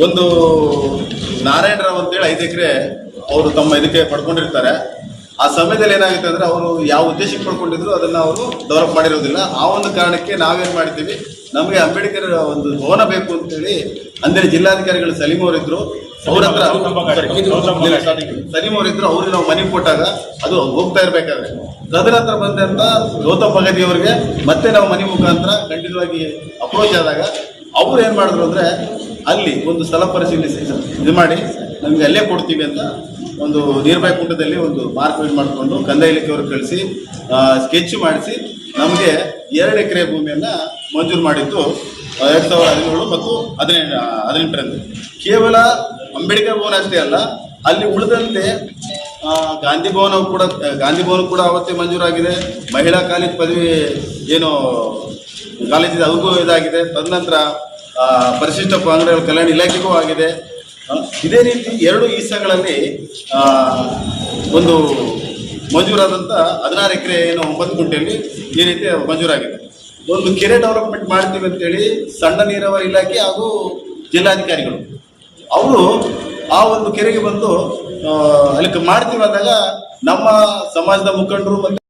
ಒಂದು ನಾರಾಯಣರಾವ್ ಅಂತೇಳಿ 5 ಎಕರೆ ಅವರು ತಮ್ಮ ಇದಕ್ಕೆ ಪಡ್ಕೊಂಡಿರ್ತಾರೆ. ಆ ಸಮಯದಲ್ಲಿ ಏನಾಗುತ್ತೆ ಅಂದರೆ ಅವರು ಯಾವ ಉದ್ದೇಶಕ್ಕೆ ಪಡ್ಕೊಂಡಿದ್ರು ಅದನ್ನು ಅವರು ಡೆವಲಪ್ ಮಾಡಿರೋದಿಲ್ಲ. ಆ ಒಂದು ಕಾರಣಕ್ಕೆ ನಾವೇನು ಮಾಡ್ತೀವಿ, ನಮಗೆ ಅಂಬೇಡ್ಕರ್ ಒಂದು ಭವನ ಬೇಕು ಅಂತೇಳಿ ಅಂದಿನ ಜಿಲ್ಲಾಧಿಕಾರಿಗಳು ಸಲೀಂ ಅವರಿದ್ರು, ಅವ್ರ ಹತ್ರ ಸಲೀಂ ಅವರಿದ್ರು, ಅವ್ರಿಗೆ ನಾವು ಮನೆ ಕೊಟ್ಟಾಗ ಅದು ಹೋಗ್ತಾ ಇರಬೇಕಾದ್ರೆ ತದನಂತರ ಬಂದಂಥ ಗೌತಮ್ ಬಗದಿ ಅವರಿಗೆ ಮತ್ತೆ ನಾವು ಮನೆ ಮುಖಾಂತರ ಖಂಡಿತವಾಗಿ ಅಪ್ರೋಚ್ ಆದಾಗ ಅವ್ರು ಏನು ಮಾಡಿದ್ರು ಅಂದರೆ ಅಲ್ಲಿ ಒಂದು ಸ್ಥಳ ಪರಿಶೀಲಿಸಿ ಇದು ಮಾಡಿ ನಮಗೆ ಅಲ್ಲೇ ಕೊಡ್ತೀವಿ ಅಂತ ಒಂದು ನೀರ್ಬಾಯಿ ಕುಂಟದಲ್ಲಿ ಒಂದು ಮಾರ್ಕ್ ಮಾಡಿಕೊಂಡು ಕಂದಾಯ ಇಲಾಖೆಯವ್ರಿಗೆ ಕಳಿಸಿ ಸ್ಕೆಚ್ ಮಾಡಿಸಿ ನಮಗೆ 2 ಎಕರೆ ಭೂಮಿಯನ್ನು ಮಂಜೂರು ಮಾಡಿದ್ದು 2017 ಮತ್ತು 18ರಂದು. ಕೇವಲ ಅಂಬೇಡ್ಕರ್ ಭವನ ಅಷ್ಟೇ ಅಲ್ಲ, ಅಲ್ಲಿ ಉಳಿದಂತೆ ಗಾಂಧಿ ಭವನ ಕೂಡ ಅವತ್ತೇ ಮಂಜೂರಾಗಿದೆ. ಮಹಿಳಾ ಕಾಲೇಜ್ ಪದವಿ ಏನು ಕಾಲೇಜಿದೆ ಅವ್ರಿಗೂ ಇದಾಗಿದೆ. ತದನಂತರ ಪರಿಶಿಷ್ಟ ಪಂಗಡಗಳ ಕಲ್ಯಾಣ ಇಲಾಖೆಗೂ ಆಗಿದೆ. ಇದೇ ರೀತಿ 2 ಈಸಗಳಲ್ಲಿ ಒಂದು ಮಂಜೂರಾದಂಥ 16 ಎಕರೆ ಏನು 9 ಗುಂಟೆಯಲ್ಲಿ ಈ ರೀತಿ ಮಂಜೂರಾಗಿದೆ. ಒಂದು ಕೆರೆ ಡೆವಲಪ್ಮೆಂಟ್ ಮಾಡ್ತೀವಿ ಅಂತೇಳಿ ಸಣ್ಣ ನೀರಾವರಿ ಇಲಾಖೆ ಹಾಗೂ ಜಿಲ್ಲಾಧಿಕಾರಿಗಳು ಅವರು ಆ ಒಂದು ಕೆರೆಗೆ ಬಂದು ಅಲ್ಲಿ ಮಾಡ್ತೀವಿ ಅಂದಾಗ ನಮ್ಮ ಸಮಾಜದ ಮುಖಂಡರು ಮತ್ತು